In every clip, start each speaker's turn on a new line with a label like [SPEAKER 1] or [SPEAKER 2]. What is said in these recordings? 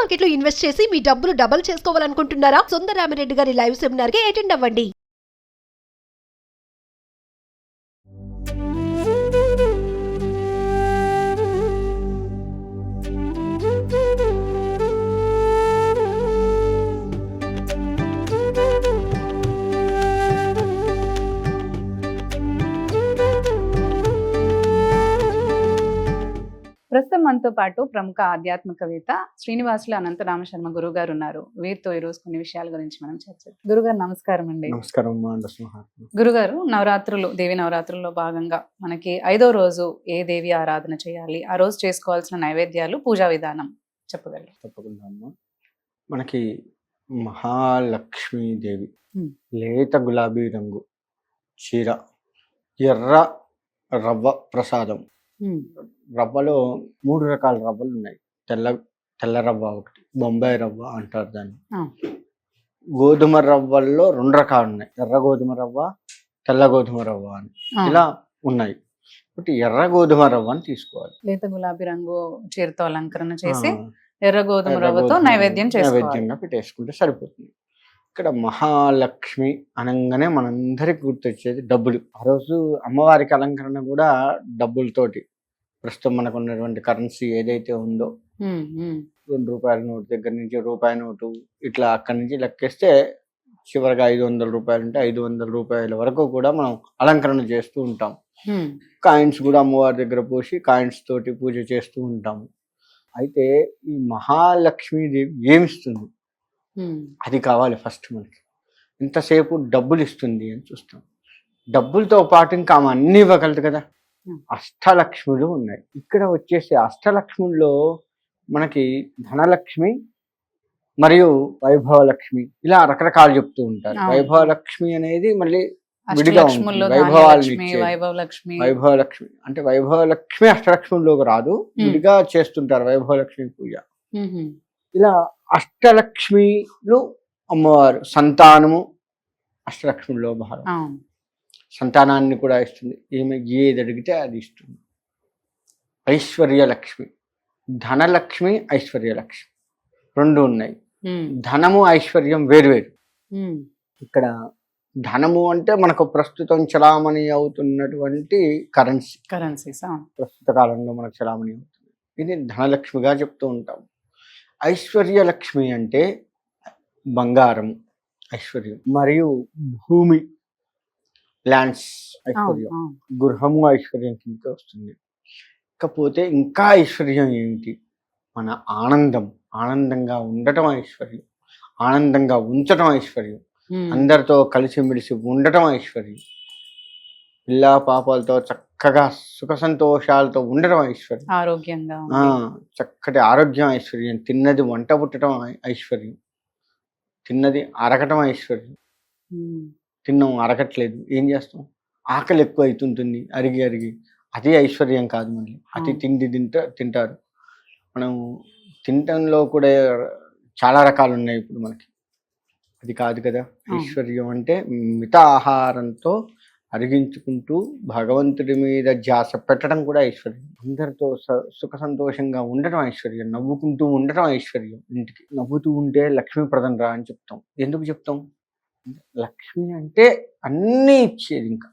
[SPEAKER 1] Market లో invest చేసి మీ డబ్బులు డబుల్ చేసుకోవాలనుకుంటున్నారా? సుందరరామిరెడ్డి గారి లైవ్ సెమినార్ కి అటెండ్ అవ్వండి.
[SPEAKER 2] ప్రస్తుతం మనతో పాటు ప్రముఖ ఆధ్యాత్మికవేత్త శ్రీనివాసులు అనంతరామ శర్మ గురువు గారు ఉన్నారు. వీరితో ఈరోజు కొన్ని విషయాల గురించి మనం చర్చిద్దాం. గురుగారు నమస్కారం అండి.
[SPEAKER 3] నమస్కారం.
[SPEAKER 2] గురుగారు, నవరాత్రులు, దేవి నవరాత్రుల్లో భాగంగా మనకి 5వ రోజు ఏ దేవి ఆరాధన చేయాలి, ఆ రోజు చేసుకోవాల్సిన నైవేద్యాలు, పూజా విధానం చెప్పగలరు?
[SPEAKER 3] తప్పకుండా అమ్మా. మనకి మహాలక్ష్మీదేవి లేత గులాబీ రంగు చీర, ఎర్ర రవ్వ ప్రసాదం. రవ్వలో 3 రకాల రవ్వలు ఉన్నాయి. తెల్ల రవ్వ ఒకటి, బొంబాయి రవ్వ అంటారు దాన్ని. గోధుమ రవ్వల్లో 2 రకాలు ఉన్నాయి, ఎర్ర గోధుమ రవ్వ, తెల్ల గోధుమ రవ్వ అని ఇలా ఉన్నాయి. ఒకటి ఎర్ర గోధుమ రవ్వ అని తీసుకోవాలి.
[SPEAKER 2] లేత గులాబీ రంగు చీరతో అలంకరణ చేసి ఎర్ర గోధుమ రవ్వతో నైవేద్యంగా
[SPEAKER 3] పెట్టేసుకుంటే సరిపోతుంది. ఇక్కడ మహాలక్ష్మి అనగానే మనందరికి గుర్తొచ్చేది డబ్బులు. ఆ రోజు అమ్మవారికి అలంకరణ కూడా డబ్బులతోటి. ప్రస్తుతం మనకు ఉన్నటువంటి కరెన్సీ ఏదైతే ఉందో, ₹2 నోటు దగ్గర నుంచి రూపాయి నోటు, ఇట్లా అక్కడి నుంచి లెక్కేస్తే చివరిగా ₹500 ఉంటే ₹500 వరకు కూడా మనం అలంకరణ చేస్తూ ఉంటాం. కాయిన్స్ కూడా అమ్మవారి దగ్గర పోసి కాయిన్స్ తోటి పూజ చేస్తూ ఉంటాము. అయితే ఈ మహాలక్ష్మీదేవి ఏమిస్తుంది, అది కావాలి ఫస్ట్ మనకి. ఇంతసేపు డబ్బులు ఇస్తుంది అని చూస్తాం. డబ్బులతో పాటు ఇంకా ఆమె అన్ని ఇవ్వగలదు కదా. అష్టలక్ష్ములు ఉన్నాయి. ఇక్కడ వచ్చేసి అష్టలక్ష్ముల్లో మనకి ధనలక్ష్మి మరియు వైభవలక్ష్మి ఇలా రకరకాలు చెప్తూ ఉంటారు. వైభవలక్ష్మి అనేది మళ్ళీ విడిగా ఉంటుంది. వైభవలక్ష్మి అంటే వైభవలక్ష్మి అష్టలక్ష్ముల్లోకి రాదు, విడిగా చేస్తుంటారు వైభవలక్ష్మి పూజ. ఇలా అష్టలక్ష్మిలు అమ్మవారు సంతానము అష్టలక్ష్మిలో భాగం. సంతానాన్ని కూడా ఇస్తుంది. ఈమె ఏది అడిగితే అది ఇస్తుంది. ఐశ్వర్యలక్ష్మి, ధనలక్ష్మి, ఐశ్వర్యలక్ష్మి 2 ఉన్నాయి. ధనము ఐశ్వర్యం వేరువేరు. ఇక్కడ ధనము అంటే మనకు ప్రస్తుతం చలామణి అవుతున్నటువంటి కరెన్సీస్ ప్రస్తుత కాలంలో మనకు చలామణి అవుతుంది. ఇది ధనలక్ష్మిగా చెప్తూ ఉంటాం. ఐశ్వర్యలక్ష్మి అంటే బంగారం ఐశ్వర్యం, మరియు భూమి ల్యాండ్స్ ఐశ్వర్యం, గృహము ఐశ్వర్యం కిందకి వస్తుంది. ఇకపోతే ఇంకా ఐశ్వర్యం ఏమిటి? మన ఆనందంగా ఉండటం ఐశ్వర్యం, ఆనందంగా ఉంచటం ఐశ్వర్యం, అందరితో కలిసిమెలిసి ఉండటం ఐశ్వర్యం, పిల్లా పాపాలతో చక్కగా సుఖ సంతోషాలతో ఉండటం ఐశ్వర్యం,
[SPEAKER 2] ఆరోగ్యంగా
[SPEAKER 3] చక్కటి ఆరోగ్యం ఐశ్వర్యం, తిన్నది వంట పుట్టడం ఐశ్వర్యం, తిన్నది అరగటం ఐశ్వర్యం. తిన్నాం అరగట్లేదు, ఏం చేస్తాం? ఆకలి ఎక్కువ అవుతుంటుంది అరిగి, అది ఐశ్వర్యం కాదు. మళ్ళీ అతి తిండి తింటారు. మనం తినటంలో కూడా చాలా రకాలు ఉన్నాయి ఇప్పుడు మనకి, అది కాదు కదా. ఐశ్వర్యం అంటే మిత ఆహారంతో అరిగించుకుంటూ భగవంతుడి మీద ధ్యాస పెట్టడం కూడా ఐశ్వర్యం. అందరితో సుఖ సంతోషంగా ఉండటం ఐశ్వర్యం, నవ్వుకుంటూ ఉండటం ఐశ్వర్యం. ఇంటికి నవ్వుతూ ఉంటే లక్ష్మీప్రదం రా అని చెప్తాం. ఎందుకు చెప్తాం? లక్ష్మి అంటే అన్నీ ఇచ్చేది. ఇంకా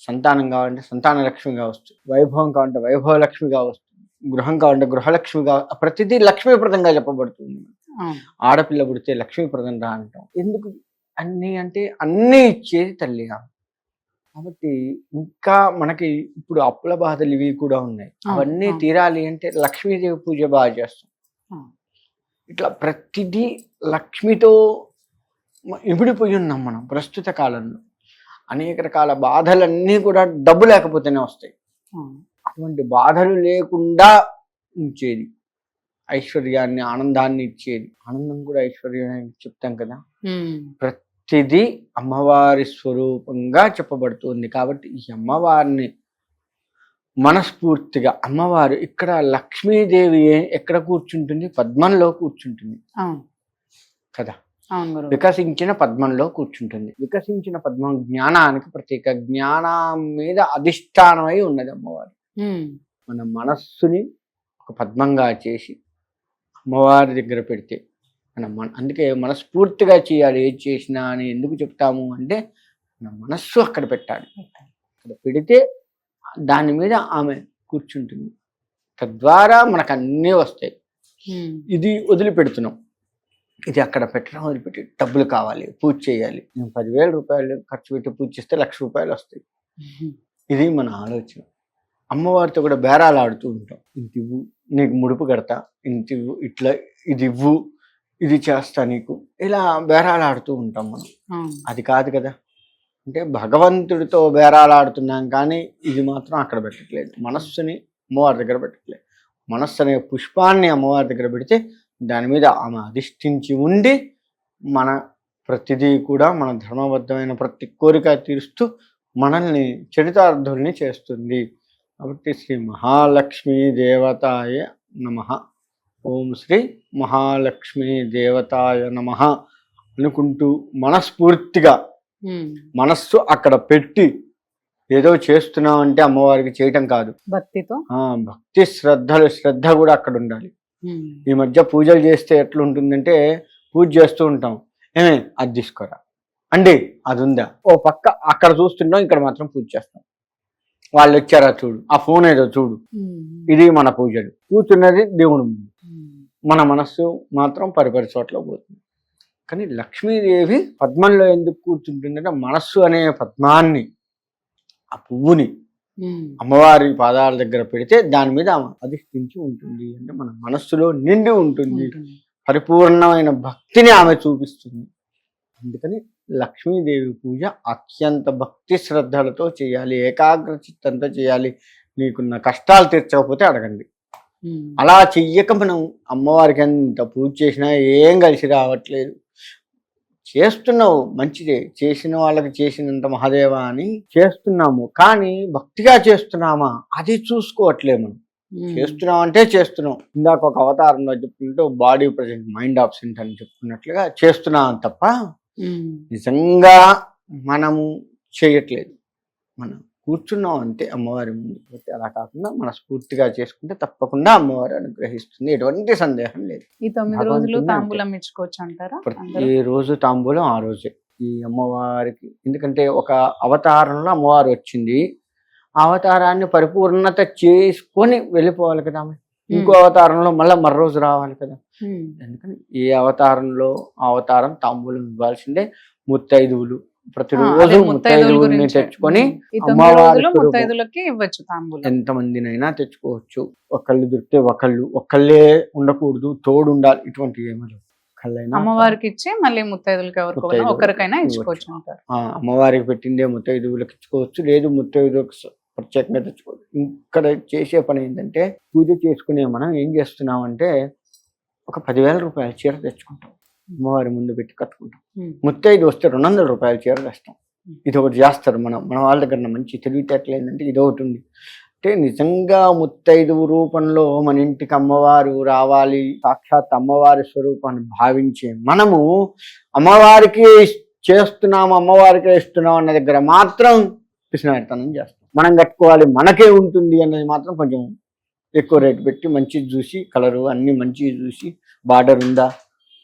[SPEAKER 3] సంతానం కావాలంటే సంతాన లక్ష్మిగా వస్తుంది, వైభవం కావాలంటే వైభవ లక్ష్మిగా వస్తుంది, గృహం కావాలంటే గృహలక్ష్మిగా, ప్రతిదీ లక్ష్మీప్రదంగా చెప్పబడుతుంది. ఆడపిల్ల పుడితే లక్ష్మీప్రదం రా అంటాం. ఎందుకు? అన్నీ అంటే అన్నీ ఇచ్చేది తల్లి. కాబట్టి ఇంకా మనకి ఇప్పుడు అప్పుల బాధలు ఇవి కూడా ఉన్నాయి. అవన్నీ తీరాలి అంటే లక్ష్మీదేవి పూజ బాగా చేస్తాం. ఇట్లా ప్రతిదీ లక్ష్మితో ఇమిడిపోయి ఉన్నాం మనం. ప్రస్తుత కాలంలో అనేక రకాల బాధలన్నీ కూడా డబ్బు లేకపోతేనే వస్తాయి. అటువంటి బాధలు లేకుండా ఉంచేది ఐశ్వర్యాన్ని, ఆనందాన్ని ఇచ్చేది. ఆనందం కూడా ఐశ్వర్యాన్ని చెప్తాం కదా. ప్రతిదీ అమ్మవారి స్వరూపంగా చెప్పబడుతుంది. కాబట్టి ఈ అమ్మవారిని మనస్ఫూర్తిగా, అమ్మవారు ఇక్కడ లక్ష్మీదేవి ఎక్కడ కూర్చుంటుంది? పద్మంలో కూర్చుంటుంది కదా. వికసించిన పద్మంలో కూర్చుంటుంది. వికసించిన పద్మం జ్ఞానానికి ప్రత్యేక, జ్ఞానం మీద అధిష్టానమై ఉన్నది అమ్మవారు. మన మనస్సుని ఒక పద్మంగా చేసి అమ్మవారి దగ్గర పెడితే అందుకే మనస్ఫూర్తిగా చేయాలి. ఏది చేసినా అని ఎందుకు చెప్తాము అంటే మన మనస్సు అక్కడ పెట్టాలి. అక్కడ పెడితే దాని మీద ఆమె కూర్చుంటుంది. తద్వారా మనకు అన్నీ వస్తాయి. ఇది వదిలిపెడుతున్నాం, ఇది అక్కడ పెట్టడం వదిలిపెట్టి డబ్బులు కావాలి, పూజ చేయాలి. నేను 10,000 రూపాయలు ఖర్చు పెట్టి పూజ చేస్తే 1,00,000 రూపాయలు వస్తాయి. ఇది మన ఆలోచన. అమ్మవారితో కూడా బేరాలు ఆడుతూ ఉంటాం. ఇంత ఇవ్వు, నీకు ముడుపు కడతా, ఇంత ఇవ్వు, ఇట్లా ఇది ఇవ్వు, ఇది చేస్తా నీకు, ఇలా బేరాలు ఆడుతూ ఉంటాం మనం. అది కాదు కదా. అంటే భగవంతుడితో బేరాలు ఆడుతున్నాం, కానీ ఇది మాత్రం అక్కడ పెట్టట్లేదు. మనస్సుని అమ్మవారి దగ్గర పెట్టట్లేదు. మనస్సు అనే పుష్పాన్ని అమ్మవారి దగ్గర పెడితే దాని మీద ఆమె అధిష్ఠించి ఉండి మన ప్రతిదీ కూడా మన ధర్మబద్ధమైన ప్రతి కోరిక తీరుస్తూ మనల్ని చరితార్థుల్ని చేస్తుంది. కాబట్టి శ్రీ మహాలక్ష్మీ దేవతాయ నమః, ఓం శ్రీ మహాలక్ష్మీ దేవతాయ నమః అనుకుంటూ మనస్ఫూర్తిగా మనస్సు అక్కడ పెట్టి ఏదో చేస్తున్నామంటే అమ్మవారికి చేయటం కాదు,
[SPEAKER 2] భక్తితో
[SPEAKER 3] భక్తి శ్రద్ధ కూడా అక్కడ ఉండాలి. ఈ మధ్య పూజలు చేస్తే ఎట్లుంటుందంటే, పూజ చేస్తూ ఉంటాం, ఏమే అది తీసుకోరా అండి, అది ఉందా, ఓ పక్క అక్కడ చూస్తుంటాం, ఇక్కడ మాత్రం పూజ చేస్తాం. వాళ్ళు వచ్చారా చూడు, ఆ ఫోన్ ఏదో చూడు, ఇది మన పూజలు. కూర్చున్నది దేవుడు ముందు, మన మనస్సు మాత్రం పరిపరి చోట్ల పోతుంది. కానీ లక్ష్మీదేవి పద్మంలో ఎందుకు కూర్చుంటుందంటే, మనస్సు అనే పద్మాన్ని, ఆ పువ్వుని అమ్మవారి పాదాల దగ్గర పెడితే దాని మీద ఆమె అధిష్ఠించి ఉంటుంది. అంటే మన మనస్సులో నిండి ఉంటుంది, పరిపూర్ణమైన భక్తిని ఆమె చూపిస్తుంది. అందుకని లక్ష్మీదేవి పూజ అత్యంత భక్తి శ్రద్ధలతో చేయాలి, ఏకాగ్ర చిత్తంతో చేయాలి. నీకున్న కష్టాలు తీర్చకపోతే అడగండి. అలా చెయ్యక మనం అమ్మవారికి ఎంత పూజ చేసినా ఏం కలిసి రావట్లేదు. చేస్తున్నావు మంచిదే, చేసిన వాళ్ళకి చేసినంత మహాదేవా అని చేస్తున్నాము, కానీ భక్తిగా చేస్తున్నామా అది చూసుకోవట్లేదు. మనం చేస్తున్నాం అంటే చేస్తున్నాం. ఇందాక ఒక అవతారంలో చెప్పుకుంటూ బాడీ ప్రజెంట్ మైండ్ ఆబ్సెంట్ అని చెప్పుకున్నట్లుగా చేస్తున్నాం తప్ప నిజంగా మనము చేయట్లేదు. మనం కూర్చున్నాం అంతే అమ్మవారి ముందు. అలా కాకుండా మనస్ఫూర్తిగా చేసుకుంటే తప్పకుండా అమ్మవారు అనుగ్రహిస్తుంది, ఎటువంటి సందేహం లేదు.
[SPEAKER 2] ఈ 9 రోజులు తాంబూలం ఇచ్చుకోవచ్చు అంటారా?
[SPEAKER 3] ప్రతి రోజు తాంబూలం ఆ రోజే ఈ అమ్మవారికి. ఎందుకంటే ఒక అవతారంలో అమ్మవారు వచ్చింది, ఆ అవతారాన్ని పరిపూర్ణత చేసుకొని వెళ్ళిపోవాలి కదా ఆమె. ఇంకో అవతారంలో మరో రోజు రావాలి కదా. ఎందుకని ఏ అవతారంలో ఆ అవతారం తాంబూలం ఇవ్వాల్సిందే. ముత్తైదువులు ప్రతిరోజు ముత్తైదువుల్ని తెచ్చుకొని
[SPEAKER 2] ముత్తైదులకి ఇవ్వచ్చు తాంబూలం.
[SPEAKER 3] ఎంతమందినైనా తెచ్చుకోవచ్చు. ఒకళ్ళు దొరికితే ఒకళ్ళే ఉండకూడదు, తోడు ఉండాలి. ఇటువంటి ఏమీ
[SPEAKER 2] అమ్మవారికి ఇచ్చి మళ్ళీ ముత్తైదులకి ఒకరికైనా ఇచ్చుకోవచ్చు అంటారు.
[SPEAKER 3] అమ్మవారికి పెట్టిందే ముత్తైదువులకు ఇచ్చుకోవచ్చు, లేదు ముత్తైదువులకు ప్రత్యేకంగా తెచ్చుకోవచ్చు. ఇక్కడ చేసే పని ఏంటంటే, పూజ చేసుకునే మనం ఏం చేస్తున్నామంటే, ఒక 10,000 రూపాయల చీర తెచ్చుకుంటాం, అమ్మవారి ముందు పెట్టి కట్టుకుంటాం. ముత్తైదు వస్తే 200 రూపాయల చీర తెస్తాం. ఇది ఒకటి చేస్తారు. మన వాళ్ళ దగ్గర మంచి తెలివితేటలు ఏంటంటే ఇది ఒకటి ఉంది. అంటే నిజంగా ముత్తైదువు రూపంలో మన ఇంటికి అమ్మవారు రావాలి, సాక్షాత్ అమ్మవారి స్వరూపాన్ని భావించే మనము అమ్మవారికి చేస్తున్నాము, అమ్మవారికే ఇస్తున్నాం అన్న దగ్గర మాత్రం పిసినారితనం చేస్తాం. మనం కట్టుకోవాలి, మనకే ఉంటుంది అన్నది మాత్రం కొంచెం ఎక్కువ రేటు పెట్టి మంచిది చూసి, కలరు అన్ని మంచిది చూసి, బార్డర్ ఉందా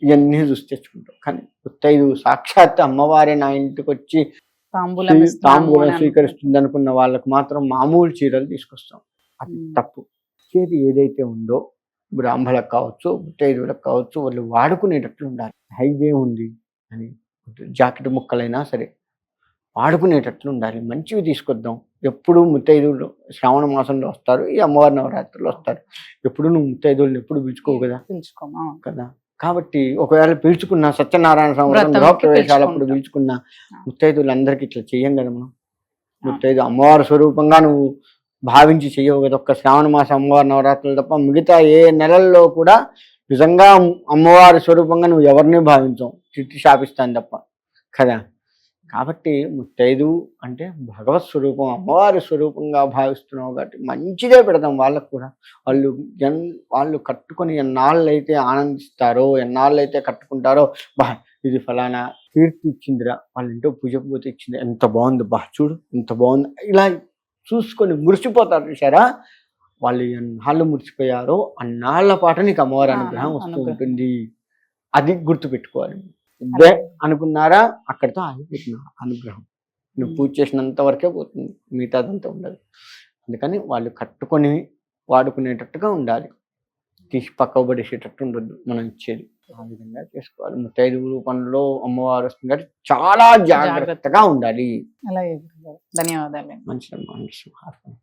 [SPEAKER 3] ఇవన్నీ చూసి తెచ్చుకుంటాం. కానీ ముత్తైదు సాక్షాత్ అమ్మవారి నా ఇంటికి వచ్చి తాంబూలం స్వీకరిస్తుంది అనుకున్న వాళ్ళకు మాత్రం మామూలు చీరలు తీసుకొస్తాం. అది తప్పు. చేతి ఏదైతే ఉందో బ్రాహ్మణులకు కావచ్చు, ముత్తైదువులకు కావచ్చు, వాళ్ళు వాడుకునేటట్లు ఉండాలి. హైదే ఉంది అని జాకెట్ ముక్కలైనా సరే వాడుకునేటట్లు ఉండాలి. మంచివి తీసుకొద్దాం. ఎప్పుడు ముత్తైదువులు శ్రావణ మాసంలో వస్తారు, ఈ అమ్మవారి నవరాత్రులు వస్తారు. ఎప్పుడు నువ్వు ముత్తైదువులను ఎప్పుడు పిలుచుకోవు కదా. కాబట్టి ఒకవేళ పిలుచుకున్న సత్యనారాయణ సంవత్సరం గృహప్రవేశాలప్పుడు పిలుచుకున్న ముత్తైదువులందరికీ ఇట్లా చెయ్యం కదా మనం. ముత్తైదు అమ్మవారి స్వరూపంగా నువ్వు భావించి చెయ్యవు కదా. ఒక్క శ్రావణ మాసం అమ్మవారి నవరాత్రులు తప్ప మిగతా ఏ నెలల్లో కూడా నిజంగా అమ్మవారి స్వరూపంగా నువ్వు ఎవరిని భావించవు, తిట్టి శాపిస్తాను తప్ప కదా. కాబట్టి ముత్తైదు అంటే భగవత్ స్వరూపం, అమ్మవారి స్వరూపంగా భావిస్తున్నావు కాబట్టి మంచిదే పెడదాం వాళ్ళకు కూడా. వాళ్ళు కట్టుకొని ఎన్నాళ్ళు అయితే ఆనందిస్తారో, ఎన్నాళ్ళు అయితే కట్టుకుంటారో, ఇది ఫలానా కీర్తి ఇచ్చిందిరా, వాళ్ళ ఇంట్లో పూజకు పోతే ఇచ్చింది, ఎంత బాగుంది, చూడు ఎంత బాగుంది, ఇలా చూసుకొని మురిసిపోతారు చూసారా. వాళ్ళు ఎన్నాళ్ళు మురిసిపోయారో అన్నాళ్ళ పాటు నీకు అమ్మవారి అనుగ్రహం వస్తూ
[SPEAKER 2] అనుగ్రహం.
[SPEAKER 3] ఉంటుంది. అది గుర్తుపెట్టుకోవాలి. ఇదే అనుకున్నారా అక్కడితో ఆగిపోతున్నా అనుగ్రహం. నువ్వు పూజ చేసినంత వరకే పోతుంది, మిగతాదంతా ఉండదు. అందుకని వాళ్ళు కట్టుకొని వాడుకునేటట్టుగా ఉండాలి, తీసి పక్కకు పడేసేటట్టు ఉండొద్దు మనం ఇచ్చేది. ఆ విధంగా చేసుకోవాలి. ముత్తైదు రూపంలో అమ్మవారు వస్తుంది కాబట్టి చాలా జాగ్రత్తగా ఉండాలి.
[SPEAKER 2] అలాగే గురుగారు, ధన్యవాదాలు.
[SPEAKER 3] మంచిదమ్మా.